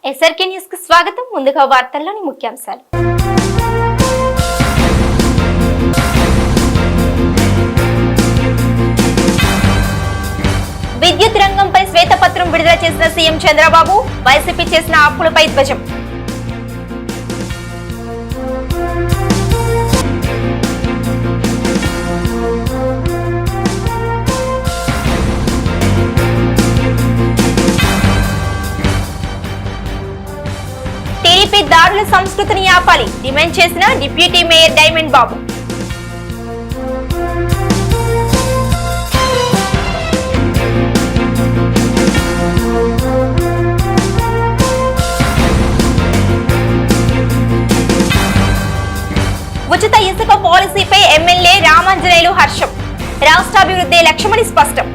SRK news కు స్వాగతం. ముందుగా వార్తల్లోని ముఖ్యాంశాలు. విద్యుత్ రంగంపై శ్వేతపత్రం విడుదల చేసిన సీఎం చంద్రబాబు, వైసీపీ చేసిన అప్పులపై ధ్వజం. టీడీపీ దాడుల సంస్కృతిని ఆపాలి డిమాండ్ చేసిన డిప్యూటీ మేయర్ డైమండ్ బాబు. ఉచిత ఇసుక పాలసీపై ఎమ్మెల్యే రామాంజనేయులు హర్షం. రాష్ట్రాభివృద్ధి లక్ష్యమని స్పష్టం.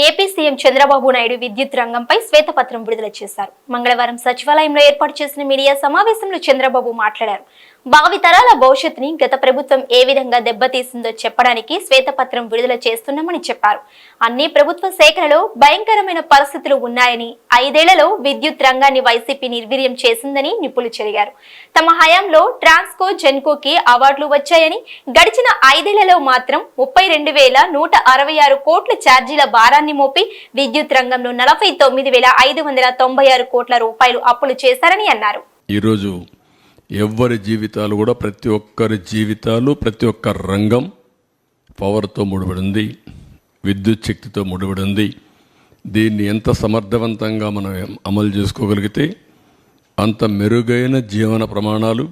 ఏపీ సీఎం చంద్రబాబు నాయుడు విద్యుత్ రంగంపై శ్వేతపత్రం విడుదల చేశారు. మంగళవారం సచివాలయంలో ఏర్పాటు చేసిన మీడియా సమావేశంలో చంద్రబాబు మాట్లాడారు. భావితరాల భవిష్యత్తుని గత ప్రభుత్వం ఏ విధంగా దెబ్బతీసిందో చెప్పడానికి శ్వేతపత్రం విడుదల చేస్తున్నామని చెప్పారు. అన్ని ప్రభుత్వ శాఖలలో భయంకరమైన పరిస్థితులు ఉన్నాయని, 5 ఏళ్లలో విద్యుత్ రంగాన్ని వైసీపీ నిర్వీర్యం చేసిందని నిపుణులు చెరిగారు. తమ హయాంలో ట్రాన్స్కో, జెన్కోకి అవార్డులు వచ్చాయని, గడిచిన 5 ఏళ్లలో మాత్రం 32,166 కోట్ల ఛార్జీల భారాన్ని మోపి విద్యుత్ రంగంలో 49,596 కోట్ల రూపాయలు అప్పులు చేశారని అన్నారు. ఈరోజు ఎవరి జీవితాలు కూడా ప్రతి ఒక్కరి జీవితాలు, ప్రతి ఒక్క రంగం పవర్తో ముడిపడి ఉంది, విద్యుత్ శక్తితో ముడిపడి ఉంది. దీన్ని ఎంత సమర్థవంతంగా మనం అమలు చేసుకోగలిగితే అంత మెరుగైన జీవన ప్రమాణాలు,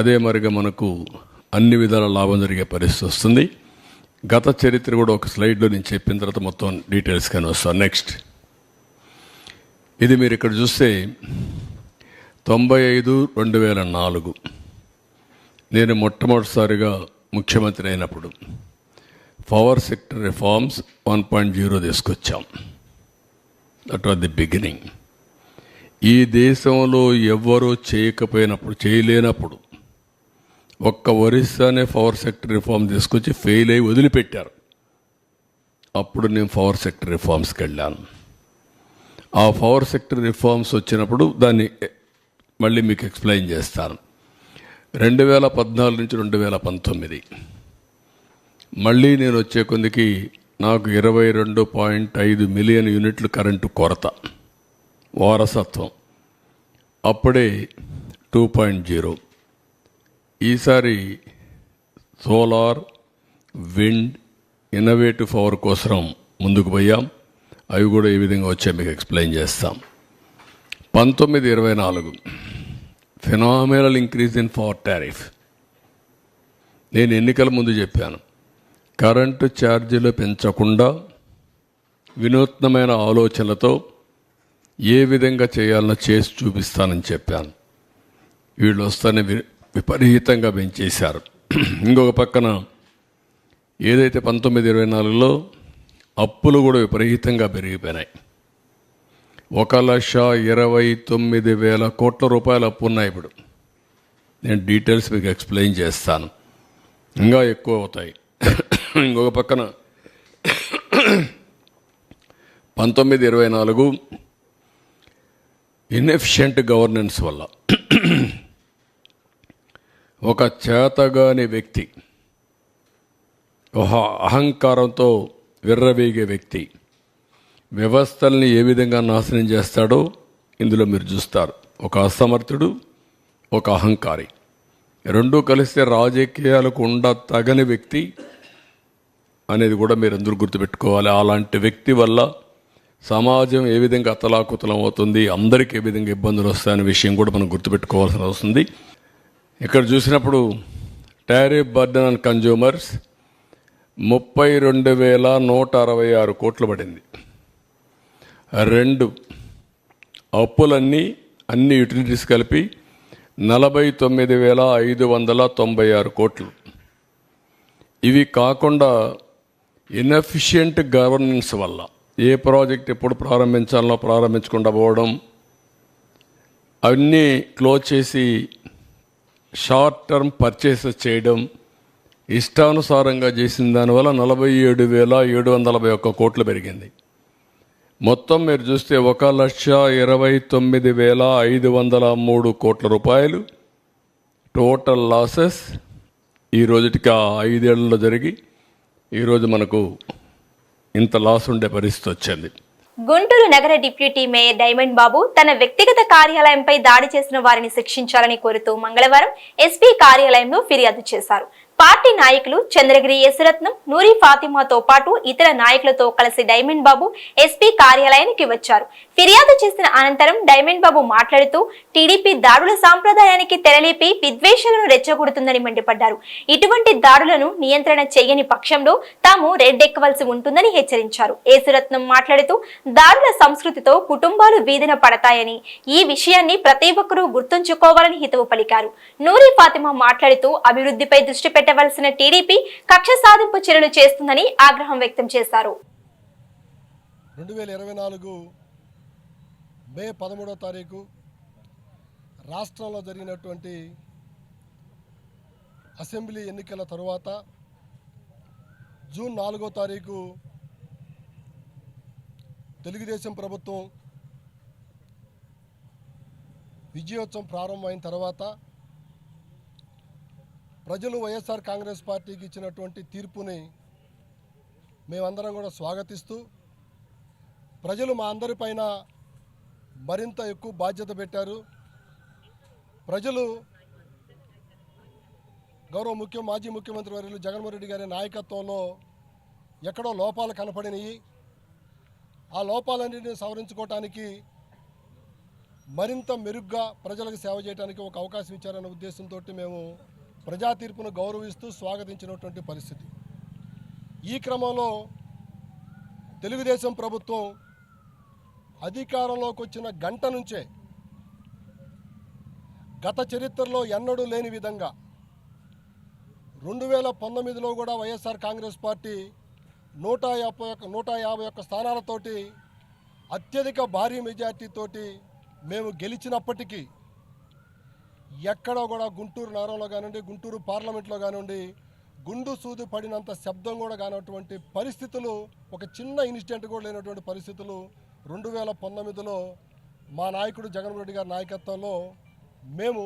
అదే మరిగా మనకు అన్ని విధాల లాభం జరిగే పరిస్థితి వస్తుంది. గత చరిత్ర కూడా ఒక స్లైడ్లో నేను చెప్పిన తర్వాత మొత్తం డీటెయిల్స్ కానీ వస్తాను. నెక్స్ట్, ఇది మీరు ఇక్కడ చూస్తే 95/2004 నేను మొట్టమొదటిసారిగా ముఖ్యమంత్రి అయినప్పుడు పవర్ సెక్టర్ రిఫార్మ్స్ 1.0 తీసుకొచ్చాం. That was the beginning. ఈ దేశంలో ఎవ్వరూ చేయలేనప్పుడు ఒక్క ఒరిస్సానే పవర్ సెక్టర్ రిఫార్మ్ తీసుకొచ్చి ఫెయిల్ అయ్యి వదిలిపెట్టారు. అప్పుడు నేను పవర్ సెక్టర్ రిఫార్మ్స్కి వెళ్ళాను. ఆ పవర్ సెక్టర్ రిఫార్మ్స్ వచ్చినప్పుడు దాన్ని మళ్ళీ మీకు ఎక్స్ప్లెయిన్ చేస్తాను. 2014 నుంచి 2019 మళ్ళీ నేను వచ్చే కొద్దికి నాకు 22.5 మిలియన్ యూనిట్లు కరెంటు కొరత, వారసత్వం. అప్పుడే 2.0. ఈసారి సోలార్, విండ్, ఇన్నోవేటివ్ పవర్ కోసం ముందుకు పోయాం. అవి కూడా ఏ విధంగా వచ్చాయి మీకు ఎక్స్ప్లెయిన్ చేస్తాం. 19-24 phenomenal increase in power tariff. నేను ఎన్నికల ముందు చెప్పాను, కరెంటు ఛార్జీలు పెంచకుండా వినూత్నమైన ఆలోచనలతో ఏ విధంగా చేయాలనో చేసి చూపిస్తానని చెప్పాను. వీళ్ళు వస్తానే విపరీతంగా పెంచేశారు. ఇంకొక పక్కన ఏదైతే 19-24లో అప్పులు కూడా విపరీతంగా పెరిగిపోయినాయి. 1,29,000 కోట్ల రూపాయలు అప్పు ఉన్నాయి. ఇప్పుడు నేను డీటెయిల్స్ మీకు ఎక్స్ప్లెయిన్ చేస్తాను, ఇంకా ఎక్కువ అవుతాయి. ఇంకొక పక్కన 19-24 ఇన్ఎఫిషియెంట్ గవర్నెన్స్ వల్ల ఒక చేతగాని వ్యక్తి, ఒక అహంకారంతో విర్రవీగే వ్యక్తి వ్యవస్థల్ని ఏ విధంగా నాశనం చేస్తాడో ఇందులో మీరు చూస్తారు. ఒక అసమర్థుడు, ఒక అహంకారి, రెండూ కలిస్తే రాజకీయాలకు తగని వ్యక్తి అనేది కూడా మీరు అందరూ గుర్తుపెట్టుకోవాలి. అలాంటి వ్యక్తి వల్ల సమాజం ఏ విధంగా అతలాకుతలం అవుతుంది, అందరికీ ఏ విధంగా ఇబ్బందులు వస్తాయనే విషయం కూడా మనం గుర్తుపెట్టుకోవాల్సిన వస్తుంది. ఇక్కడ చూసినప్పుడు టారిఫ్ బర్డెన్ ఆన్ కన్జ్యూమర్స్ 32,166 కోట్లు పడింది. 2 అప్పులన్నీ అన్ని యూటిలిటీస్ కలిపి 49,596 కోట్లు. ఇవి కాకుండా ఇన్ఎఫిషియెంట్ గవర్నెన్స్ వల్ల ఏ ప్రాజెక్ట్ ఎప్పుడు ప్రారంభించాలనో ప్రారంభించకుండా పోవడం, అన్నీ క్లోజ్ చేసి షార్ట్ టర్మ్ పర్చేసెస్ చేయడం, ఇష్టానుసారంగా చేసిన దానివల్ల 47,741 కోట్లు పెరిగింది. మొత్తం మీరు చూస్తే 1,29,503 కోట్ల రూపాయలు టోటల్ లాసెస్ ఈ రోజుటికి 5 ఏళ్లలో జరిగి ఈరోజు మనకు ఇంత లాస్ ఉండే పరిస్థితి వచ్చింది. గుంటూరు నగర డిప్యూటీ మేయర్ డైమండ్ బాబు తన వ్యక్తిగత కార్యాలయంపై దాడి చేసిన వారిని శిక్షించాలని కోరుతూ మంగళవారం ఎస్పీ కార్యాలయంలో ఫిర్యాదు చేశారు. పార్టీ నాయకులు చంద్రగిరి యేసురత్నం, నూరి ఫాతిమాతో పాటు ఇతర నాయకులతో కలిసి డైమండ్ బాబు ఎస్పీ కార్యాలయానికి వచ్చారు. ఫిర్యాదు చేసిన అనంతరం డైమండ్ బాబు మాట్లాడుతూ టీడీపీ దాడుల సాంప్రదాయానికి తెరలేపి విద్వేషాలను రెచ్చగొడుతుందని మండిపడ్డారు. ఇటువంటి దాడులను నియంత్రణ చేయని పక్షంలో తాము రెడ్డెక్కవలసి ఉంటుందని హెచ్చరించారు. యేసురత్నం మాట్లాడుతూ దాడుల సంస్కృతితో కుటుంబాలు వీధిన పడతాయని, ఈ విషయాన్ని ప్రతి ఒక్కరూ గుర్తుంచుకోవాలని హితవు పలికారు. నూరి ఫాతిమా మాట్లాడుతూ అభివృద్ధిపై దృష్టి పెట్టవలసిన టీడీపీ కక్ష సాధింపు చర్యలు చేస్తుందని ఆగ్రహం వ్యక్తం చేశారు. 2024 మే 13వ తారీఖు రాష్ట్రంలో జరిగినటువంటి అసెంబ్లీ ఎన్నికల తరువాత జూన్ 4వ తారీఖు తెలుగుదేశం ప్రభుత్వం విజయోత్సవం ప్రారంభమైన తర్వాత ప్రజలు వైఎస్ఆర్ కాంగ్రెస్ పార్టీకి ఇచ్చినటువంటి తీర్పుని మేమందరం కూడా స్వాగతిస్తూ ప్రజలు మా అందరిపైన మరింత ఎక్కువ బాధ్యత పెట్టారు. ప్రజలు గౌరవ మాజీ ముఖ్యమంత్రి వర్యులు జగన్మోహన్ రెడ్డి గారి నాయకత్వంలో ఎక్కడో లోపాలు కనపడినాయి. ఆ లోపాలన్నింటినీ సవరించుకోవటానికి మరింత మెరుగ్గా ప్రజలకు సేవ చేయడానికి ఒక అవకాశం ఇచ్చారన్న ఉద్దేశంతో మేము ప్రజా తీర్పును గౌరవిస్తూ స్వాగతించినటువంటి పరిస్థితి. ఈ క్రమంలో తెలుగుదేశం ప్రభుత్వం అధికారంలోకి వచ్చిన గంట నుంచే గత చరిత్రలో ఎన్నడూ లేని విధంగా 2019లో కూడా వైఎస్ఆర్ కాంగ్రెస్ పార్టీ 151 స్థానాలతోటి అత్యధిక భారీ మెజార్టీతోటి మేము గెలిచినప్పటికీ ఎక్కడో కూడా గుంటూరు నగరంలో కానివ్వండి, గుంటూరు పార్లమెంట్లో కానివ్వండి, గుండు సూది పడినంత శబ్దం కూడా కానటువంటి పరిస్థితులు, ఒక చిన్న ఇన్సిడెంట్ కూడా లేనటువంటి పరిస్థితులు 2019లో మా నాయకుడు జగన్మోహన్ రెడ్డి గారి నాయకత్వంలో మేము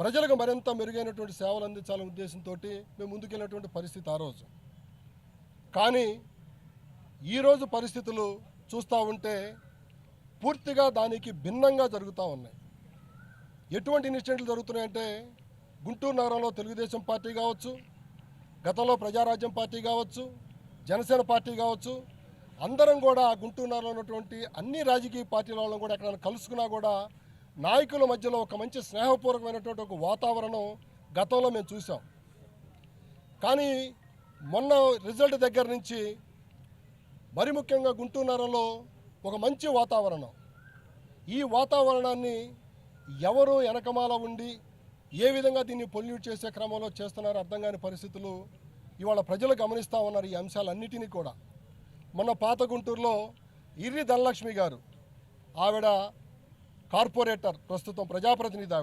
ప్రజలకు మరింత మెరుగైనటువంటి సేవలు అందించాలనే ఉద్దేశంతో మేము ముందుకెళ్ళినటువంటి పరిస్థితి ఆ రోజు. కానీ ఈరోజు పరిస్థితులు చూస్తూ ఉంటే పూర్తిగా దానికి భిన్నంగా జరుగుతూ ఉన్నాయి. ఎటువంటి ఇన్సిడెంట్లు జరుగుతున్నాయంటే గుంటూరు నగరంలో తెలుగుదేశం పార్టీ కావచ్చు, గతంలో ప్రజారాజ్యం పార్టీ కావచ్చు, జనసేన పార్టీ కావచ్చు, అందరం కూడా గుంటూరు నగరంలో ఉన్నటువంటి అన్ని రాజకీయ పార్టీల వాళ్ళని కూడా ఎక్కడైనా కలుసుకున్నా కూడా నాయకుల మధ్యలో ఒక మంచి స్నేహపూర్వకమైనటువంటి ఒక వాతావరణం గతంలో మేము చూసాం. కానీ మొన్న రిజల్ట్ దగ్గర నుంచి మరి ముఖ్యంగా గుంటూరు నగరంలో ఒక మంచి వాతావరణం. ఈ వాతావరణాన్ని ఎవరు వెనకమాల ఉండి ఏ విధంగా దీన్ని పొల్యూట్ చేసే క్రమంలో చేస్తున్నారో అర్థం కాని పరిస్థితులు ఇవాళ ప్రజలు గమనిస్తూ ఉన్నారు. ఈ అంశాలన్నిటినీ కూడా మొన్న పాత గుంటూరులో ఇర్రి ధనలక్ష్మి గారు, ఆవిడ కార్పొరేటర్, ప్రస్తుతం ప్రజాప్రతినిధి,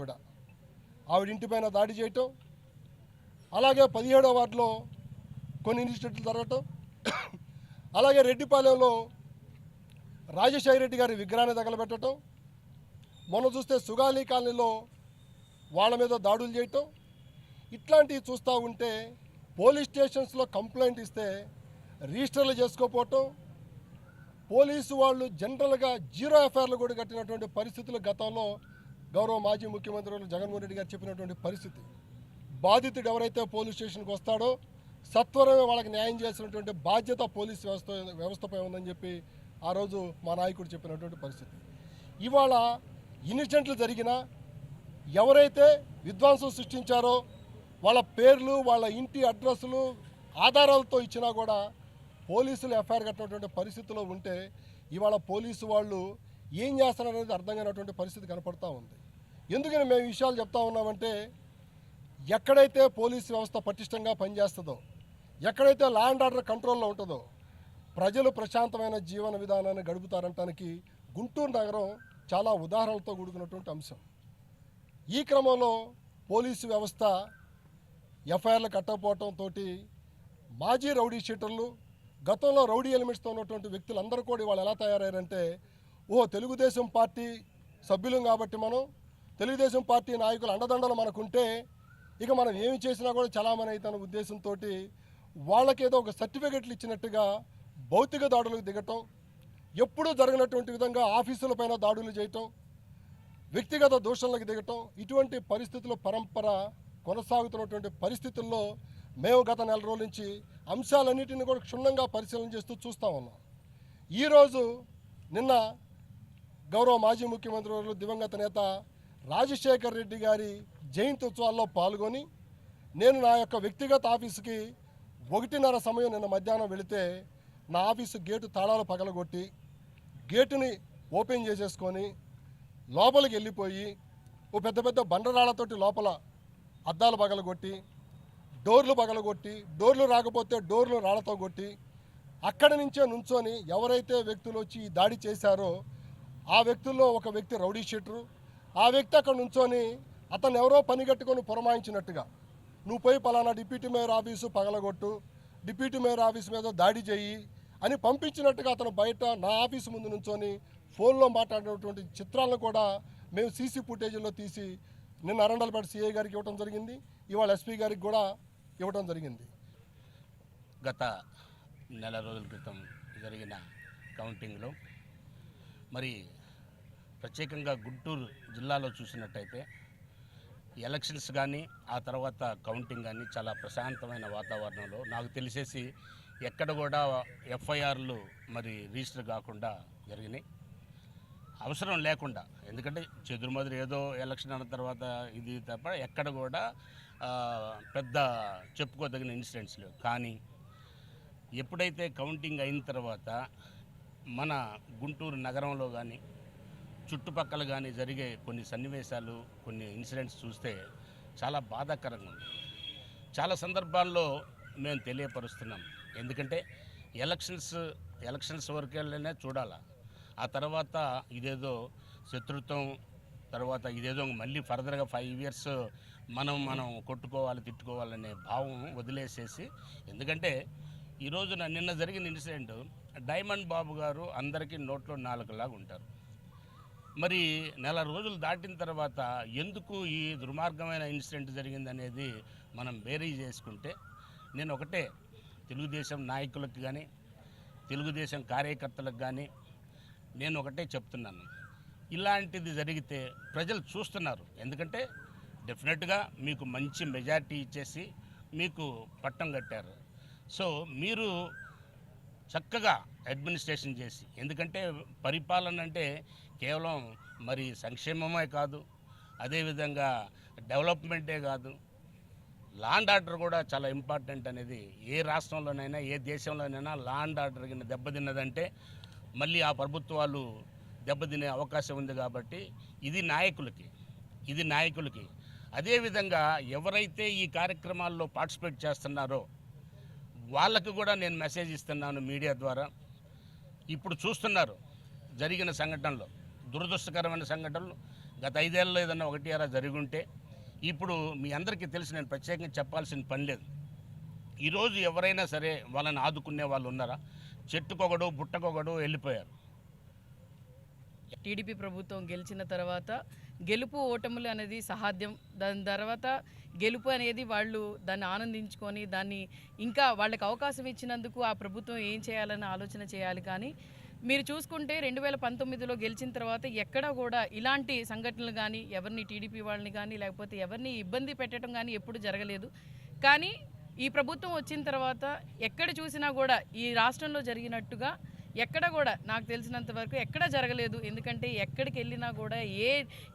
ఆవిడ ఇంటిపైన దాడి చేయటం, అలాగే 17వ వార్డులో కొన్ని ఇన్సిడెంట్లు జరగటం, అలాగే రెడ్డిపాలెంలో రాజశేఖర రెడ్డి గారి విగ్రహాన్ని తగలబెట్టడం, మొన్న చూస్తే సుగాలి కాలనీలో వాళ్ళ మీద దాడులు చేయటం, ఇట్లాంటివి చూస్తూ ఉంటే పోలీస్ స్టేషన్స్లో కంప్లైంట్ ఇస్తే రిజిస్టర్లు చేసుకోపోవటం, పోలీసు వాళ్ళు జనరల్గా 0 ఎఫ్ఐఆర్లు కూడా కట్టినటువంటి పరిస్థితులు గతంలో గౌరవ మాజీ ముఖ్యమంత్రి జగన్మోహన్ రెడ్డి గారు చెప్పినటువంటి పరిస్థితి. బాధితుడు ఎవరైతే పోలీస్ స్టేషన్కి వస్తాడో సత్వరమే వాళ్ళకి న్యాయం చేసినటువంటి బాధ్యత పోలీస్ వ్యవస్థపై ఉందని చెప్పి ఆ రోజు మా నాయకుడు చెప్పినటువంటి పరిస్థితి. ఇవాళ ఇన్సిడెంట్లు జరిగినా ఎవరైతే విధ్వంసం సృష్టించారో వాళ్ళ పేర్లు, వాళ్ళ ఇంటి అడ్రస్లు ఆధారాలతో ఇచ్చినా కూడా పోలీసులు ఎఫ్ఐఆర్ కట్టినటువంటి పరిస్థితిలో ఉంటే ఇవాళ పోలీసు వాళ్ళు ఏం చేస్తారనేది అర్థం కానటువంటి పరిస్థితి కనపడతా ఉంది. ఎందుకని మేము విషయాలు చెప్తా ఉన్నామంటే ఎక్కడైతే పోలీసు వ్యవస్థ పటిష్టంగా పనిచేస్తుందో, ఎక్కడైతే లా అండ్ ఆర్డర్ కంట్రోల్లో ఉంటుందో ప్రజలు ప్రశాంతమైన జీవన విధానాన్ని గడుపుతారంటానికి గుంటూరు నగరం చాలా ఉదాహరణలతో కూడుకున్నటువంటి అంశం. ఈ క్రమంలో పోలీసు వ్యవస్థ ఎఫ్ఐఆర్లు కట్టకపోవడంతో మాజీ రౌడీ షీటర్లు, గతంలో రౌడీ ఎలిమెంట్స్తో ఉన్నటువంటి వ్యక్తులందరూ కూడా వాళ్ళు ఎలా తయారయ్యారంటే, తెలుగుదేశం పార్టీ సభ్యులం కాబట్టి మనం తెలుగుదేశం పార్టీ నాయకుల అండదండలు మనకుంటే ఇక మనం ఏమి చేసినా కూడా చలామణి అవుతున్న ఉద్దేశంతో వాళ్ళకేదో ఒక సర్టిఫికెట్లు ఇచ్చినట్టుగా భౌతిక దాడులకు దిగటం, ఎప్పుడూ జరగనటువంటి విధంగా ఆఫీసులపైన దాడులు చేయటం, వ్యక్తిగత దూషణలకు దిగటం, ఇటువంటి పరిస్థితుల పరంపర కొనసాగుతున్నటువంటి పరిస్థితుల్లో మేము గత నెల రోజుల నుంచి అంశాలన్నింటినీ కూడా క్షుణ్ణంగా పరిశీలన చేస్తూ చూస్తూ ఉన్నాం. ఈరోజు నిన్న గౌరవ మాజీ ముఖ్యమంత్రి వర్యులు దివంగత నేత రాజశేఖర్ రెడ్డి గారి జయంతి ఉత్సవాల్లో పాల్గొని నేను నా యొక్క వ్యక్తిగత ఆఫీసుకి 1:30 సమయం నిన్న మధ్యాహ్నం వెళితే నా ఆఫీసు గేటు తాళాలు పగలగొట్టి గేటుని ఓపెన్ చేసేసుకొని లోపలికి వెళ్ళిపోయి పెద్ద పెద్ద బండరాళ్లతోటి లోపల అద్దాలు పగలగొట్టి డోర్లు రాకపోతే డోర్లు రాళ్లతో కొట్టి అక్కడి నుంచే నుంచొని ఎవరైతే వ్యక్తులు వచ్చి ఈ దాడి చేశారో ఆ వ్యక్తుల్లో ఒక వ్యక్తి రౌడీ షీటరు, ఆ వ్యక్తి అక్కడ నుంచొని అతను ఎవరో పని కట్టుకొని పురమాయించినట్టుగా, నువ్వు పోయి పలానా డిప్యూటీ మేయర్ ఆఫీసు పగలగొట్టు, డిప్యూటీ మేయర్ ఆఫీసు మీద దాడి చేయి అని పంపించినట్టుగా అతను బయట నా ఆఫీసు ముందు నుంచొని ఫోన్లో మాట్లాడినటువంటి చిత్రాలను కూడా మేము సీసీ ఫుటేజీలో తీసి నిన్న అరండలపేట సిఐ గారికి ఇవ్వడం జరిగింది, ఇవాళ ఎస్పీ గారికి కూడా ఇవ్వడం జరిగింది. గత నెల రోజుల క్రితం జరిగిన కౌంటింగ్లో మరి ప్రత్యేకంగా గుంటూరు జిల్లాలో చూసినట్టయితే ఎలక్షన్స్ కానీ ఆ తర్వాత కౌంటింగ్ కానీ చాలా ప్రశాంతమైన వాతావరణంలో నాకు తెలిసేసి ఎక్కడ కూడా ఎఫ్ఐఆర్లు మరి రిజిస్టర్ కాకుండా జరిగినాయి, అవసరం లేకుండా. ఎందుకంటే చెదురుమదురు ఏదో ఎలక్షన్ అన్న తర్వాత ఇది తప్ప ఎక్కడ కూడా పెద్ద చెప్పుకోదగిన ఇన్సిడెంట్స్ లేవు. కానీ ఎప్పుడైతే కౌంటింగ్ అయిన తర్వాత మన గుంటూరు నగరంలో కానీ చుట్టుపక్కల కానీ జరిగే కొన్ని సన్నివేశాలు, కొన్ని ఇన్సిడెంట్స్ చూస్తే చాలా బాధాకరంగా ఉంది. చాలా సందర్భాల్లో మేము తెలియపరుస్తున్నాం. ఎందుకంటే ఎలక్షన్స్ వరకెళ్ళనే చూడాలా, ఆ తర్వాత ఇదేదో శత్రుత్వం, తర్వాత ఇదేదో మళ్ళీ ఫర్దర్గా 5 years మనం కొట్టుకోవాలి, తిట్టుకోవాలనే భావం వదిలేసేసి, ఎందుకంటే ఈరోజు నిన్న జరిగిన ఇన్సిడెంట్ డైమండ్ బాబు గారు అందరికీ నోట్లో నాలుకలాగా ఉంటారు. మరి నెల రోజులు దాటిన తర్వాత ఎందుకు ఈ దుర్మార్గమైన ఇన్సిడెంట్ జరిగిందనేది మనం బేరీ చేసుకుంటే, నేను ఒకటే తెలుగుదేశం నాయకులకు కానీ తెలుగుదేశం కార్యకర్తలకు కానీ నేను ఒకటే చెప్తున్నాను, ఇలాంటిది జరిగితే ప్రజలు చూస్తున్నారు. ఎందుకంటే డెఫినెట్గా మీకు మంచి మెజారిటీ ఇచ్చేసి మీకు పట్టం కట్టారు. సో మీరు చక్కగా అడ్మినిస్ట్రేషన్ చేసి, ఎందుకంటే పరిపాలన అంటే కేవలం మరి సంక్షేమమే కాదు, అదేవిధంగా డెవలప్మెంటే కాదు, లా అండ్ ఆర్డర్ కూడా చాలా ఇంపార్టెంట్ అనేది. ఏ రాష్ట్రంలోనైనా ఏ దేశంలోనైనా లా అండ్ ఆర్డర్ కింద దెబ్బతిన్నదంటే మళ్ళీ ఆ ప్రభుత్వాలు దెబ్బతినే అవకాశం ఉంది. కాబట్టి ఇది నాయకులకి అదేవిధంగా ఎవరైతే ఈ కార్యక్రమాల్లో పార్టిసిపేట్ చేస్తున్నారో వాళ్ళకు కూడా నేను మెసేజ్ ఇస్తున్నాను మీడియా ద్వారా. ఇప్పుడు చూస్తున్నారు జరిగిన సంఘటనలో, దురదృష్టకరమైన సంఘటనలు గత 5 ఏళ్ళలో ఏదన్నా 1 జరిగి ఉంటే ఇప్పుడు మీ అందరికీ తెలిసి నేను ప్రత్యేకంగా చెప్పాల్సిన పని లేదు. ఈరోజు ఎవరైనా సరే వాళ్ళని ఆదుకునే వాళ్ళు ఉన్నారా? చెట్టుకొకడు బుట్టకొకడు వెళ్ళిపోయారు. టీడీపీ ప్రభుత్వం గెలిచిన తర్వాత గెలుపు ఓటములు అనేది సహాధ్యం. దాని తర్వాత గెలుపు అనేది వాళ్ళు దాన్ని ఆనందించుకొని దాన్ని ఇంకా వాళ్ళకి అవకాశం ఇచ్చినందుకు ఆ ప్రభుత్వం ఏం చేయాలని ఆలోచన చేయాలి. కానీ మీరు చూసుకుంటే 2019లో గెలిచిన తర్వాత ఎక్కడ కూడా ఇలాంటి సంఘటనలు కానీ ఎవరిని టీడీపీ వాళ్ళని కానీ లేకపోతే ఎవరిని ఇబ్బంది పెట్టడం కానీ ఎప్పుడు జరగలేదు. కానీ ఈ ప్రభుత్వం వచ్చిన తర్వాత ఎక్కడ చూసినా కూడా ఈ రాష్ట్రంలో జరిగినట్టుగా ఎక్కడ కూడా నాకు తెలిసినంత వరకు ఎక్కడ జరగలేదు. ఎందుకంటే ఎక్కడికి వెళ్ళినా కూడా ఏ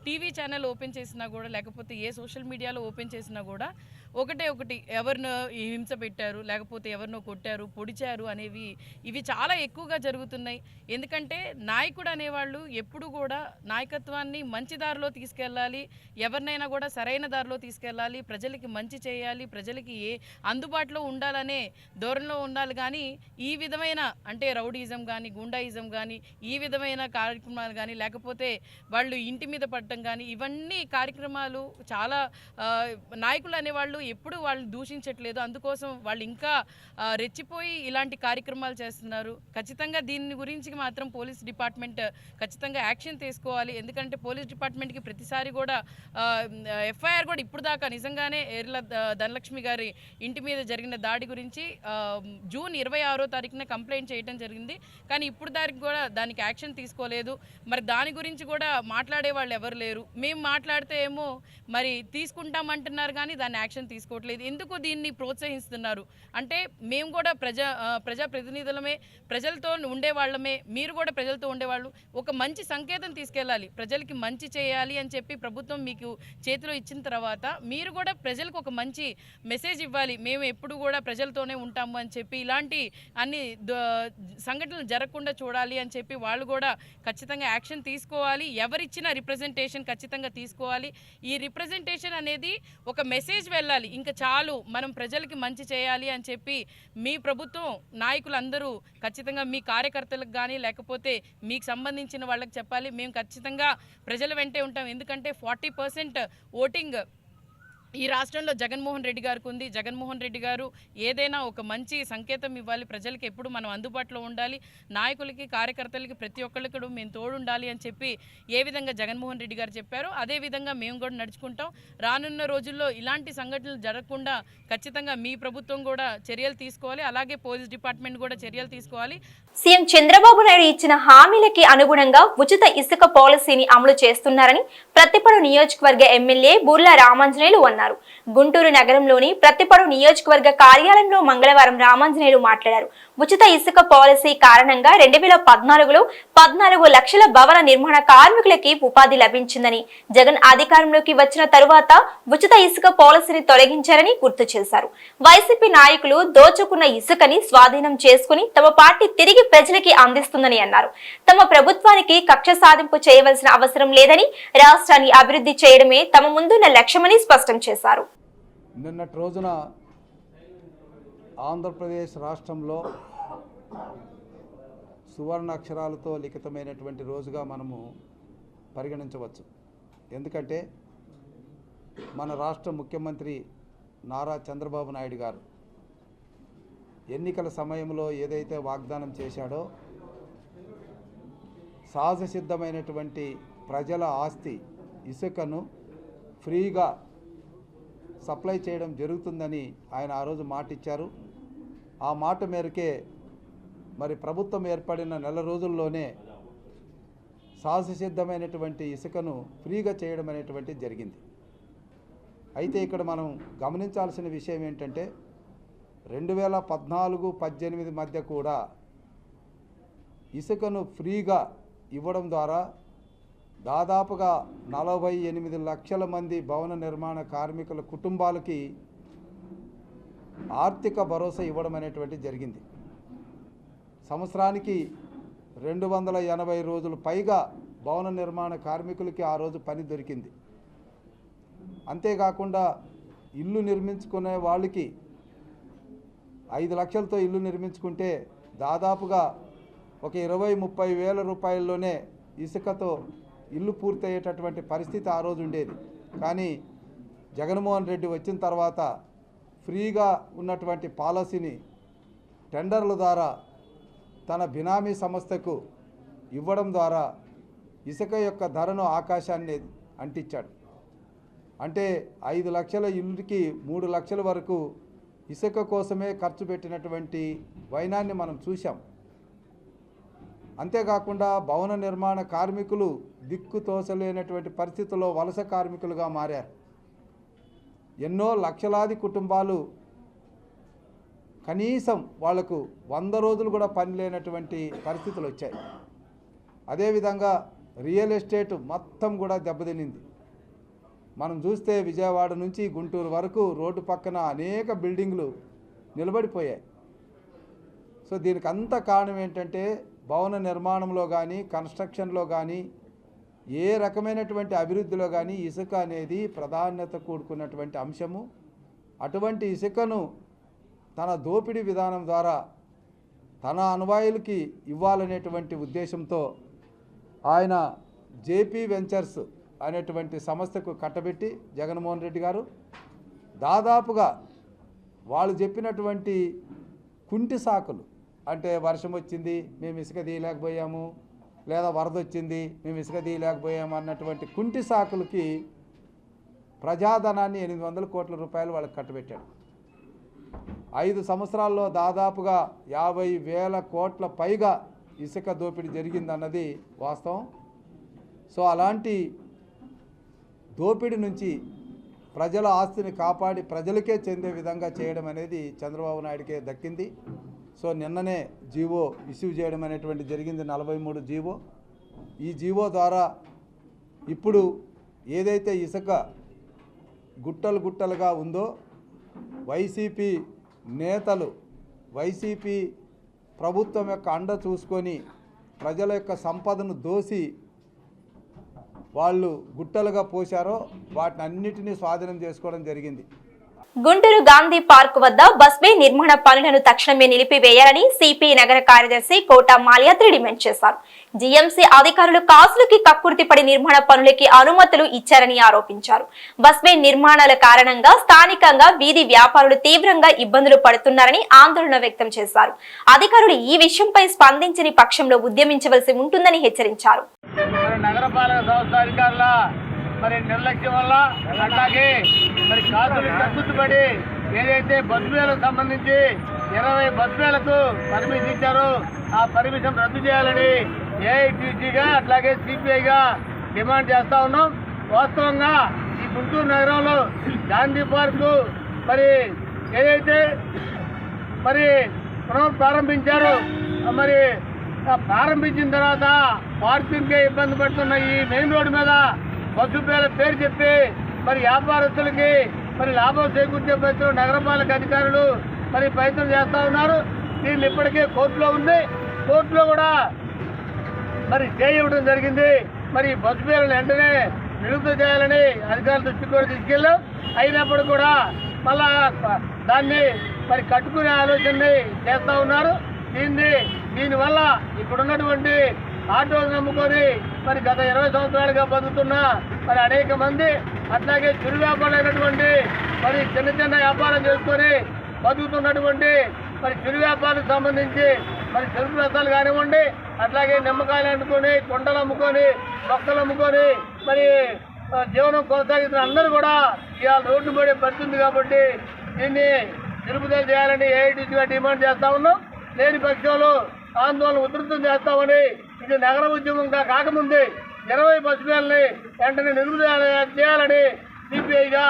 టీవీ ఛానల్ ఓపెన్ చేసినా కూడా లేకపోతే ఏ సోషల్ మీడియాలో ఓపెన్ చేసినా కూడా ఒకటి ఎవరినో హింస పెట్టారు, లేకపోతే ఎవరినో కొట్టారు, పొడిచారు అనేవి ఇవి చాలా ఎక్కువగా జరుగుతున్నాయి. ఎందుకంటే నాయకుడు అనేవాళ్ళు ఎప్పుడు కూడా నాయకత్వాన్ని మంచి దారిలో తీసుకెళ్ళాలి, ఎవరినైనా కూడా సరైన దారిలో తీసుకెళ్ళాలి, ప్రజలకి మంచి చేయాలి, ప్రజలకి అందుబాటులో ఉండాలనే ధోరణిలో ఉండాలి. కానీ ఈ విధమైన అంటే రౌడీజం కానీ గుండాయిజం కానీ ఈ విధమైన కార్యక్రమాలు కానీ లేకపోతే వాళ్ళు ఇంటి మీద పడటం కానీ ఇవన్నీ కార్యక్రమాలు చాలా నాయకులు అనేవాళ్ళు ఎప్పుడు వాళ్ళు దూషించట్లేదు. అందుకోసం వాళ్ళు ఇంకా రెచ్చిపోయి ఇలాంటి కార్యక్రమాలు చేస్తున్నారు. ఖచ్చితంగా దీని గురించి మాత్రం పోలీస్ డిపార్ట్మెంట్ ఖచ్చితంగా యాక్షన్ తీసుకోవాలి. ఎందుకంటే పోలీస్ డిపార్ట్మెంట్కి ప్రతిసారి కూడా ఎఫ్ఐఆర్ కూడా ఇప్పుడు దాకా నిజంగానే ఎర్ల ధనలక్ష్మి గారి ఇంటి మీద జరిగిన దాడి గురించి జూన్ 26వ తారీఖున కంప్లైంట్ చేయడం జరిగింది. కానీ ఇప్పుడు కూడా దానికి యాక్షన్ తీసుకోలేదు. మరి దాని గురించి కూడా మాట్లాడే వాళ్ళు ఎవరు లేరు. మేము మాట్లాడితే ఏమో మరి తీసుకుంటామంటున్నారు కానీ దాన్ని యాక్షన్ తీసుకోవట్లేదు. ఎందుకు దీన్ని ప్రోత్సహిస్తున్నారు అంటే మేము కూడా ప్రజాప్రతినిధులమే, ప్రజలతో ఉండేవాళ్ళమే, మీరు కూడా ప్రజలతో ఉండేవాళ్ళు. ఒక మంచి సంకేతం తీసుకెళ్ళాలి, ప్రజలకి మంచి చేయాలి అని చెప్పి ప్రభుత్వం మీకు చేతిలో ఇచ్చిన తర్వాత మీరు కూడా ప్రజలకు ఒక మంచి మెసేజ్ ఇవ్వాలి. మేము ఎప్పుడు కూడా ప్రజలతోనే ఉంటాము అని చెప్పి ఇలాంటి అన్ని సంఘటనలు జరగకుండా చూడాలి అని చెప్పి వాళ్ళు కూడా ఖచ్చితంగా యాక్షన్ తీసుకోవాలి. ఎవరిచ్చిన రిప్రజెంటేషన్ ఖచ్చితంగా తీసుకోవాలి. ఈ రిప్రజెంటేషన్ అనేది ఒక మెసేజ్ వెళ్ళాలి. ఇంకా చాలు మనం ప్రజలకి మంచి చేయాలి అని చెప్పి మీ ప్రభుత్వం నాయకులందరూ ఖచ్చితంగా మీ కార్యకర్తలకు కానీ లేకపోతే మీకు సంబంధించిన వాళ్ళకి చెప్పాలి. మేము ఖచ్చితంగా ప్రజల వెంటే ఉంటాం. ఎందుకంటే 40% ఓటింగ్ ఈ రాష్ట్రంలో జగన్మోహన్ రెడ్డి గారికి ఉంది. జగన్మోహన్ రెడ్డి గారు ఏదైనా ఒక మంచి సంకేతం ఇవ్వాలి, ప్రజలకి ఎప్పుడు మనం అందుబాటులో ఉండాలి, నాయకులకి కార్యకర్తలకి ప్రతి ఒక్కరికి కూడా మేము తోడుండాలి అని చెప్పి ఏ విధంగా జగన్మోహన్ రెడ్డి గారు చెప్పారో అదే విధంగా మేము కూడా నడుచుకుంటాం. రానున్న రోజుల్లో ఇలాంటి సంఘటనలు జరగకుండా ఖచ్చితంగా మీ ప్రభుత్వం కూడా చర్యలు తీసుకోవాలి. అలాగే పోలీస్ డిపార్ట్మెంట్ కూడా చర్యలు తీసుకోవాలి. సీఎం చంద్రబాబు నాయుడు ఇచ్చిన హామీలకి అనుగుణంగా ఉచిత ఇసుక పాలసీని అమలు చేస్తున్నారని ప్రత్తిపాడు నియోజకవర్గ ఎమ్మెల్యే బూర్ల రామాంజనేయులు అన్నారు. గుంటూరు నగరంలోని ప్రత్తిపాడు నియోజకవర్గ కార్యాలయంలో మంగళవారం రామాంజనేయులు మాట్లాడారు. ఉచిత ఇసుక పాలసీ కారణంగా 2014లో 14 లక్షల భవన నిర్మాణ కార్మికులకి ఉపాధి లభించిందని, జగన్ అధికారంలోకి వచ్చిన తరువాత ఉచిత ఇసుక పాలసీని తొలగించారని గుర్తు చేశారు. వైసీపీ నాయకులు దోచుకున్న ఇసుకని స్వాధీనం చేసుకుని తమ పార్టీ తిరిగి ప్రజలకి అందిస్తుందని అన్నారు. తమ ప్రభుత్వానికి కక్ష సాధింపు చేయవలసిన అవసరం లేదని, రాష్ట్రాన్ని అభివృద్ధి చేయడమే తమ ముందున్న లక్ష్యమని స్పష్టం చేశారు. నిన్నటి రోజున ఆంధ్రప్రదేశ్ రాష్ట్రంలో సువర్ణ అక్షరాలతో లిఖితమైనటువంటి రోజుగా మనము పరిగణించవచ్చు. ఎందుకంటే మన రాష్ట్ర ముఖ్యమంత్రి నారా చంద్రబాబు నాయుడు గారు ఎన్నికల సమయంలో ఏదైతే వాగ్దానం చేశాడో సహజ సిద్ధమైనటువంటి ప్రజల ఆస్తి ఇసుకను ఫ్రీగా సప్లై చేయడం జరుగుతుందని ఆయన ఆ రోజు మాట ఇచ్చారు. ఆ మాట మేరకే మరి ప్రభుత్వం ఏర్పడిన నెల రోజుల్లోనే సహజ సిద్ధమైనటువంటి ఇసుకను ఫ్రీగా చేయడం అనేటువంటి జరిగింది. అయితే ఇక్కడ మనం గమనించాల్సిన విషయం ఏంటంటే 2014-18 మధ్య కూడా ఇసుకను ఫ్రీగా ఇవ్వడం ద్వారా దాదాపుగా 48 లక్షల మంది భవన నిర్మాణ కార్మికుల కుటుంబాలకి ఆర్థిక భరోసా ఇవ్వడం అనేటువంటి జరిగింది. సంవత్సరానికి 280 రోజులు పైగా భవన నిర్మాణ కార్మికులకి ఆ రోజు పని దొరికింది. అంతేకాకుండా ఇల్లు నిర్మించుకునే వాళ్ళకి 5 లక్షలతో ఇల్లు నిర్మించుకుంటే దాదాపుగా ఒక 20-30 వేల రూపాయల్లోనే ఇసుకతో ఇల్లు పూర్తయ్యేటటువంటి పరిస్థితి ఆ రోజు ఉండేది. కానీ జగన్మోహన్ రెడ్డి వచ్చిన తర్వాత ఫ్రీగా ఉన్నటువంటి పాలసీని టెండర్ల ద్వారా తన బినామీ సంస్థకు ఇవ్వడం ద్వారా ఇసుక యొక్క ధరను ఆకాశాన్ని అంటించాడు. అంటే 5 లక్షల ఇల్లుకి 3 లక్షల వరకు ఇసుక కోసమే ఖర్చు పెట్టినటువంటి వైనాన్ని మనం చూసాం. అంతేకాకుండా భవన నిర్మాణ కార్మికులు దిక్కు తోసలేనటువంటి పరిస్థితుల్లో వలస కార్మికులుగా మారారు. ఎన్నో లక్షలాది కుటుంబాలు కనీసం వాళ్లకు 100 రోజులు కూడా పని లేనటువంటి పరిస్థితులు వచ్చాయి. అదేవిధంగా రియల్ ఎస్టేట్ మొత్తం కూడా దెబ్బతినింది. మనం చూస్తే విజయవాడ నుంచి గుంటూరు వరకు రోడ్డు పక్కన అనేక బిల్డింగ్లు నిలబడిపోయాయి. సో దీనికి అంత కారణం ఏంటంటే భవన నిర్మాణంలో కానీ కన్స్ట్రక్షన్లో కానీ ఏ రకమైనటువంటి అభివృద్ధిలో కానీ ఇసుక అనేది ప్రాధాన్యత కూడుకున్నటువంటి అంశము. అటువంటి ఇసుకను తన దోపిడీ విధానం ద్వారా తన అనువాయులకి ఇవ్వాలనేటువంటి ఉద్దేశంతో ఆయన జేపీ వెంచర్స్ అనేటువంటి సంస్థకు కట్టబెట్టి జగన్మోహన్ రెడ్డి గారు దాదాపుగా వాళ్ళు చెప్పినటువంటి కుంటి సాకులు, అంటే వర్షం వచ్చింది మేము ఇసుక తీయలేకపోయాము, లేదా వరద వచ్చింది మేము ఇసుక తీయలేకపోయాము అన్నటువంటి కుంటి సాకులకి ప్రజాధనాన్ని 800 కోట్ల రూపాయలు వాళ్ళకి కట్టబెట్టాడు. 5 సంవత్సరాల్లో దాదాపుగా 50,000 కోట్ల పైగా ఇసుక దోపిడీ జరిగిందన్నది వాస్తవం. సో అలాంటి దోపిడీ నుంచి ప్రజల ఆస్తిని కాపాడి ప్రజలకే చెందే విధంగా చేయడం అనేది చంద్రబాబు నాయుడికే దక్కింది. సో నిన్ననే జీవో ఇష్యూ చేయడం అనేటువంటి జరిగింది, 43 జీవో. ఈ జీవో ద్వారా ఇప్పుడు ఏదైతే ఇసుక గుట్టలు గుట్టలుగా ఉందో వైసీపీ నేతలు, వైసీపీ ప్రభుత్వం యొక్క అండ చూసుకొని ప్రజల యొక్క సంపదను దోసి వాళ్ళు గుట్టలుగా పోశారో వాటిని అన్నిటినీ స్వాధీనం చేసుకోవడం జరిగింది. గుంటూరు గాంధీ పార్క్ వద్ద బస్వే నిర్మాణ పనులను తక్షణమే నిలిపివేయాలని సిపిఐ నగర కార్యదర్శి కోట మాల్యాద్రి డిమాండ్ చేశారు. జీఎంసీ అధికారులు కాసులకి కక్కుర్తిపడి నిర్మాణ పనులకి అనుమతులు ఇచ్చారని ఆరోపించారు. బస్వే నిర్మాణాల కారణంగా స్థానికంగా వీధి వ్యాపారులు తీవ్రంగా ఇబ్బందులు పడుతున్నారని ఆందోళన వ్యక్తం చేశారు. అధికారులు ఈ విషయంపై స్పందించని పక్షంలో ఉద్యమించవలసి ఉంటుందని హెచ్చరించారు. నగరపాలక సంస్థ అధికారుల నిర్లక్ష్యం వల్ల, అట్లాగే కాసులు తగ్గుతుపడి ఏదైతే బస్వేలకు సంబంధించి 20 బస్వేలకు పర్మిషన్ ఇచ్చారో ఆ పర్మిషన్ రద్దు చేయాలని ఏఐటీసీగా అట్లాగే సిపిఐగా డిమాండ్ చేస్తా ఉన్నాం. వాస్తవంగా ఈ గుంటూరు నగరంలో గాంధీ పార్కు ఏదైతే ప్రారంభించారో ప్రారంభించిన తర్వాత పార్కింగ్కే ఇబ్బంది పడుతున్న ఈ మెయిన్ రోడ్డు మీద బస్సు పేరు చెప్పి వ్యాపారస్తులకి లాభం చేకూర్చే ప్రయత్నం నగరపాలక అధికారులు ప్రయత్నం చేస్తూ ఉన్నారు. దీన్ని ఇప్పటికే కోర్టులో ఉంది. కోర్టులో కూడా స్టే ఇవ్వడం జరిగింది. బస్సు పేర్లను వెంటనే నిలుపుదల చేయాలని అధికారుల దృష్టికి కూడా తీసుకెళ్ళాం. అయినప్పుడు కూడా మళ్ళా దాన్ని కట్టుకునే ఆలోచనని చేస్తూ ఉన్నారు. దీనివల్ల ఇప్పుడున్నటువంటి ఆటోలు నమ్ముకొని గత 20 సంవత్సరాలుగా బతుకుతున్న అనేక మంది, అట్లాగే చిరు వ్యాపారులైనటువంటి చిన్న చిన్న వ్యాపారం చేసుకొని బతుకుతున్నటువంటి చిరు వ్యాపారానికి సంబంధించి చెరుకు రసాలు కానివ్వండి, అట్లాగే నిమ్మకాయలు అమ్ముకొని, కొండలు అమ్ముకొని, మొక్కలు అమ్ముకొని జీవనం కొనసాగిస్తున్న అందరూ కూడా ఇవాళ రోడ్డు పడే పరిస్థితుంది. కాబట్టి దీన్ని నిలుపుదల చేయాలని ఏఐటీసీగా డిమాండ్ చేస్తా ఉన్నాం. లేని పక్షంలో ఆందోళన ఉధృతం చేస్తామని, ఇది నగర ఉద్యమంగా కాకముందే 20 బస్సులని వెంటనే నిలుపుదల చేయాలని సిపిఐగా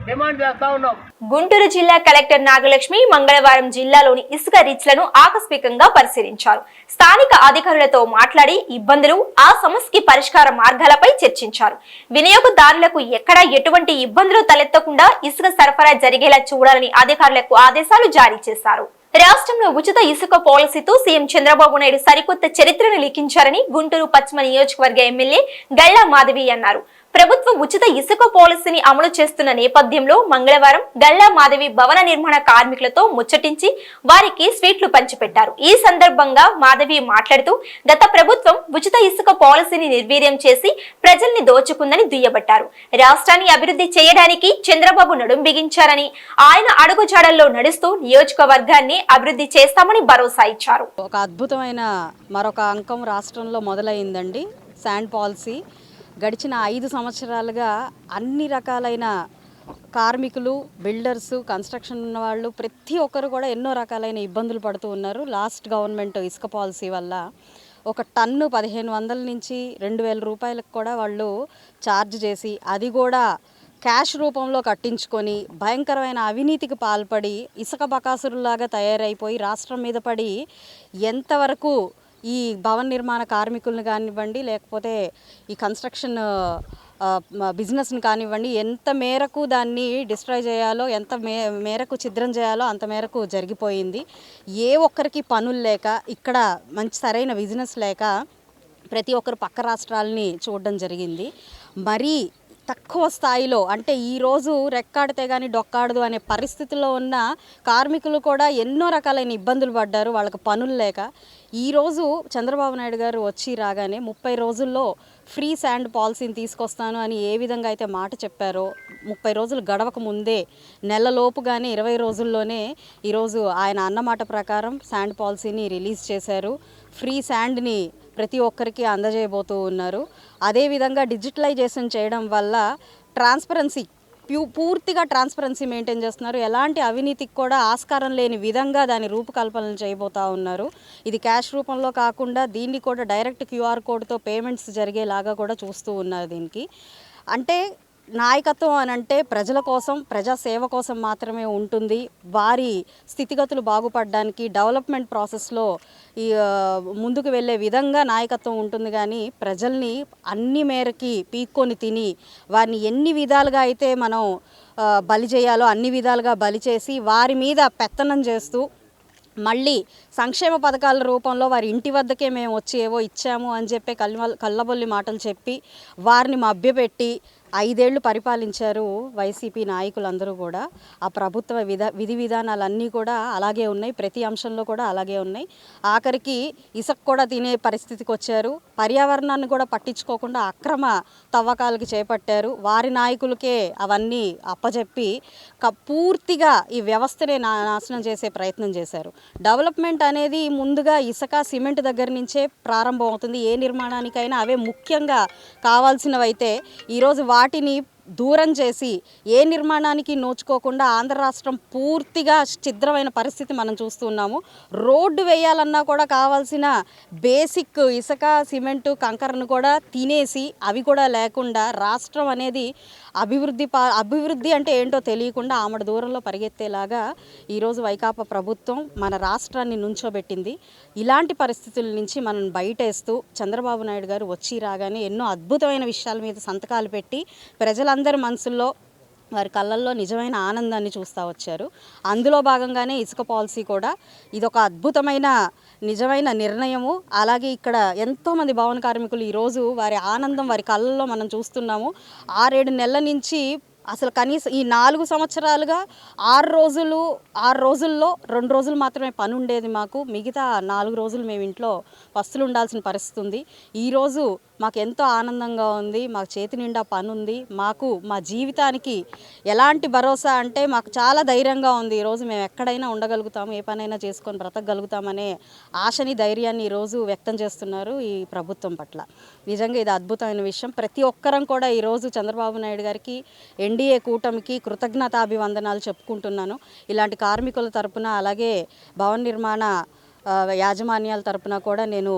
డిమాండ్ చేస్తా ఉన్నాం. గుంటూరు జిల్లా కలెక్టర్ నాగలక్ష్మి మంగళవారం జిల్లాలోని ఇసుక రీచ్లను ఆకస్మికంగా పరిశీలించారు. స్థానిక అధికారులతో మాట్లాడి ఇబ్బందులు, ఆ సమస్యకి పరిష్కార మార్గాలపై చర్చించారు. వినియోగదారులకు ఎక్కడా ఎటువంటి ఇబ్బందులు తలెత్తకుండా ఇసుక సరఫరా జరిగేలా చూడాలని అధికారులకు ఆదేశాలు జారీ చేశారు. రాష్ట్రంలో ఉచిత ఇసుక పాలసీతో సీఎం చంద్రబాబు నాయుడు సరికొత్త చరిత్రను లిఖించారని గుంటూరు పశ్చిమ నియోజకవర్గ ఎమ్మెల్యే గల్లా మాధవి అన్నారు. ప్రభుత్వం ఉచిత ఇసుక పాలసీని అమలు చేస్తున్న నేపథ్యంలో మంగళవారం గల్లా మాధవి భవన నిర్మాణ కార్మికులతో ముచ్చటించి వారికి స్వీట్లు పంచిపెట్టారు. ఈ సందర్భంగా మాధవి మాట్లాడుతూ గత ప్రభుత్వం ఉచిత ఇసుక పాలసీని నిర్వీర్యం చేసి ప్రజల్ని దోచుకుందని దుయ్యబట్టారు. రాష్ట్రాన్ని అభివృద్ధి చేయడానికి చంద్రబాబు నడుం బిగించారని, ఆయన అడుగుజాడల్లో నడుస్తూ నియోజకవర్గాన్ని అభివృద్ధి చేస్తామని భరోసా ఇచ్చారు. ఒక అద్భుతమైన మరొక అంకం రాష్ట్రంలో మొదలైందండి. శాండ్ పాలసీ గడిచిన 5 సంవత్సరాలుగా అన్ని రకాలైన కార్మికులు, బిల్డర్సు, కన్స్ట్రక్షన్ ఉన్న వాళ్ళు ప్రతి ఒక్కరు కూడా ఎన్నో రకాలైన ఇబ్బందులు పడుతూ ఉన్నారు. లాస్ట్ గవర్నమెంట్ ఇసుక పాలసీ వల్ల ఒక టన్ను 1500 నుంచి 2000 రూపాయలకు కూడా వాళ్ళు ఛార్జ్ చేసి, అది కూడా క్యాష్ రూపంలో కట్టించుకొని భయంకరమైన అవినీతికి పాల్పడి ఇసుక బకాసురులాగా తయారైపోయి రాష్ట్రం మీద పడి ఎంతవరకు ఈ భవన నిర్మాణ కార్మికులను కానివ్వండి, లేకపోతే ఈ కన్స్ట్రక్షన్ బిజినెస్ని కానివ్వండి, ఎంత మేరకు దాన్ని డిస్ట్రాయ్ చేయాలో, ఎంత మేరకు ఛిద్రం చేయాలో అంత మేరకు జరిగిపోయింది. ఏ ఒక్కరికి పనులు లేక, ఇక్కడ మంచి సరైన బిజినెస్ లేక ప్రతి ఒక్కరు పక్క రాష్ట్రాలని చూడడం జరిగింది. మరీ తక్కువ స్థాయిలో అంటే ఈరోజు రెక్కాడితే కానీ డొక్కాడదు అనే పరిస్థితిలో ఉన్న కార్మికులు కూడా ఎన్నో రకాలైన ఇబ్బందులు పడ్డారు వాళ్ళకి పనులు లేక. ఈరోజు చంద్రబాబు నాయుడు గారు వచ్చి రాగానే 30 రోజుల్లో ఫ్రీ శాండ్ పాలసీని తీసుకొస్తాను అని ఏ విధంగా అయితే మాట చెప్పారో 30 రోజులు గడవక ముందే నెలలోపుగానే 20 రోజుల్లోనే ఈరోజు ఆయన అన్నమాట ప్రకారం శాండ్ పాలసీని రిలీజ్ చేశారు. ఫ్రీ శాండ్ని ప్రతి ఒక్కరికి అందజేయబోతూ ఉన్నారు. అదేవిధంగా డిజిటలైజేషన్ చేయడం వల్ల ట్రాన్స్పరెన్సీ పూర్తిగా ట్రాన్స్పరెన్సీ మెయింటైన్ చేస్తున్నారు. ఎలాంటి అవినీతికి కూడా ఆస్కారం లేని విధంగా దాని రూపకల్పన చేయబోతూ ఉన్నారు. ఇది క్యాష్ రూపంలో కాకుండా దీన్ని కూడా డైరెక్ట్ క్యూఆర్ కోడ్తో పేమెంట్స్ జరిగేలాగా కూడా చూస్తూ ఉన్నారు. దీనికి అంటే నాయకత్వం అని అంటే ప్రజల కోసం ప్రజాసేవ కోసం మాత్రమే ఉంటుంది. వారి స్థితిగతులు బాగుపడడానికి డెవలప్మెంట్ ప్రాసెస్లో ఈ ముందుకు వెళ్ళే విధంగా నాయకత్వం ఉంటుంది. కానీ ప్రజల్ని అన్ని మేరకి పీక్కొని తిని వారిని ఎన్ని విధాలుగా అయితే మనం బలి చేయాలో అన్ని విధాలుగా బలి చేసి వారి మీద పెత్తనం చేస్తూ మళ్ళీ సంక్షేమ పథకాల రూపంలో వారి ఇంటి వద్దకే మేము వచ్చి ఏవో ఇచ్చాము అని చెప్పి కళ్ళబొల్లి మాటలు చెప్పి వారిని మభ్యపెట్టి 5 ఏళ్ళు పరిపాలించారు వైసీపీ నాయకులందరూ కూడా. ఆ ప్రభుత్వ విధి విధానాలన్నీ కూడా అలాగే ఉన్నాయి, ప్రతి అంశంలో కూడా అలాగే ఉన్నాయి. ఆఖరికి ఇసుక కూడా తినే పరిస్థితికి వచ్చారు. పర్యావరణాన్ని కూడా పట్టించుకోకుండా అక్రమ తవ్వకాలకి చేపట్టారు. వారి నాయకులకే అవన్నీ అప్పచెప్పి పూర్తిగా ఈ వ్యవస్థనే నాశనం చేసే ప్రయత్నం చేశారు. డెవలప్మెంట్ అనేది ముందుగా ఇసుక సిమెంట్ దగ్గర నుంచే ప్రారంభం అవుతుంది. ఏ నిర్మాణానికైనా అవే ముఖ్యంగా కావాల్సినవైతే ఈరోజు వాటిని దూరం చేసి ఏ నిర్మాణానికి నోచుకోకుండా ఆంధ్ర రాష్ట్రం పూర్తిగా ఛిద్రమైన పరిస్థితి మనం చూస్తున్నాము. రోడ్డు వేయాలన్నా కూడా కావాల్సిన బేసిక్ ఇసుక సిమెంటు కంకరను కూడా తినేసి అవి కూడా లేకుండా రాష్ట్రం అనేది అభివృద్ధి అంటే ఏంటో తెలియకుండా ఆమడ దూరంలో పరిగెత్తేలాగా ఈరోజు వైకాపా ప్రభుత్వం మన రాష్ట్రాన్ని నుంచోబెట్టింది. ఇలాంటి పరిస్థితుల నుంచి మనం బయటేస్తూ చంద్రబాబు నాయుడు గారు వచ్చి రాగానే ఎన్నో అద్భుతమైన విషయాల మీద సంతకాలు పెట్టి ప్రజలందరి మనసుల్లో వారి కళ్ళల్లో నిజమైన ఆనందాన్ని చూస్తూ వచ్చారు. అందులో భాగంగానే ఇసుక పాలసీ కూడా ఇదొక అద్భుతమైన నిజమైన నిర్ణయము. అలాగే ఇక్కడ ఎంతోమంది భవన కార్మికులు ఈరోజు వారి ఆనందం వారి కళ్ళల్లో మనం చూస్తున్నాము. 6-7 నెలల నుంచి అసలు కనీసం ఈ 4 సంవత్సరాలుగా 6 రోజుల్లో 2 రోజులు మాత్రమే పని ఉండేది మాకు. మిగతా 4 రోజులు మేము ఇంట్లో పస్తులు ఉండాల్సిన పరిస్థితి ఉంది. ఈరోజు మాకు ఎంతో ఆనందంగా ఉంది. మాకు చేతి నిండా పని ఉంది. మాకు మా జీవితానికి ఎలాంటి భరోసా అంటే మాకు చాలా ధైర్యంగా ఉంది. ఈరోజు మేము ఎక్కడైనా ఉండగలుగుతాము, ఏ పనైనా చేసుకొని బ్రతకగలుగుతామనే ఆశని ధైర్యాన్ని ఈరోజు వ్యక్తం చేస్తున్నారు ఈ ప్రభుత్వం పట్ల. నిజంగా ఇది అద్భుతమైన విషయం. ప్రతి ఒక్కరం కూడా ఈరోజు చంద్రబాబు నాయుడు గారికి ఎన్డీఏ కూటమికి కృతజ్ఞతాభివందనాలు చెప్పుకుంటున్నాను. ఇలాంటి కార్మికుల తరపున అలాగే భవన నిర్మాణ యాజమాన్యాల తరపున కూడా నేను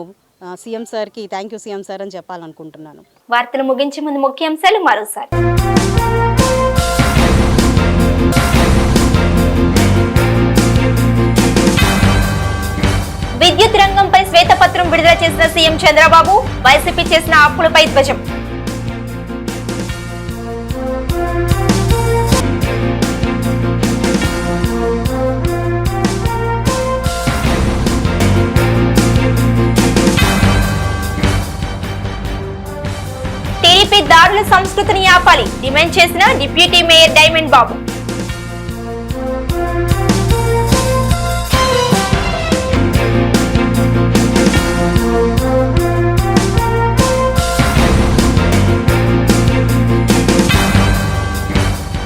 సీఎం సార్కి థ్యాంక్ యూ సీఎం సార్ అని చెప్పాలనుకుంటున్నాను. వార్తలు ముగించే ముందు ముఖ్యాంశాలు మరోసారి. విద్యుత్ రంగంపై శ్వేతపత్రం విడుదల చేసిన సీఎం చంద్రబాబు, వైసీపీ చేసిన అప్పులపై ధ్వజం. టీడీపీ దాడుల సంస్కృతిని ఆపాలి డిమాండ్ చేసిన డిప్యూటీ మేయర్ డైమండ్ బాబు.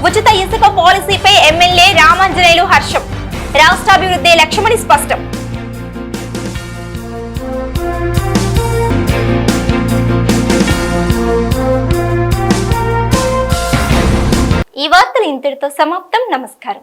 ఉచిత ఇసుక పాలసీపై ఎమ్మెల్యే రామాంజనేయులు హర్షం, రాష్ట్రాభివృద్ధి లక్ష్యమని స్పష్టం. ఈ వార్తలు ఇంతటితో సమాప్తం. నమస్కారం.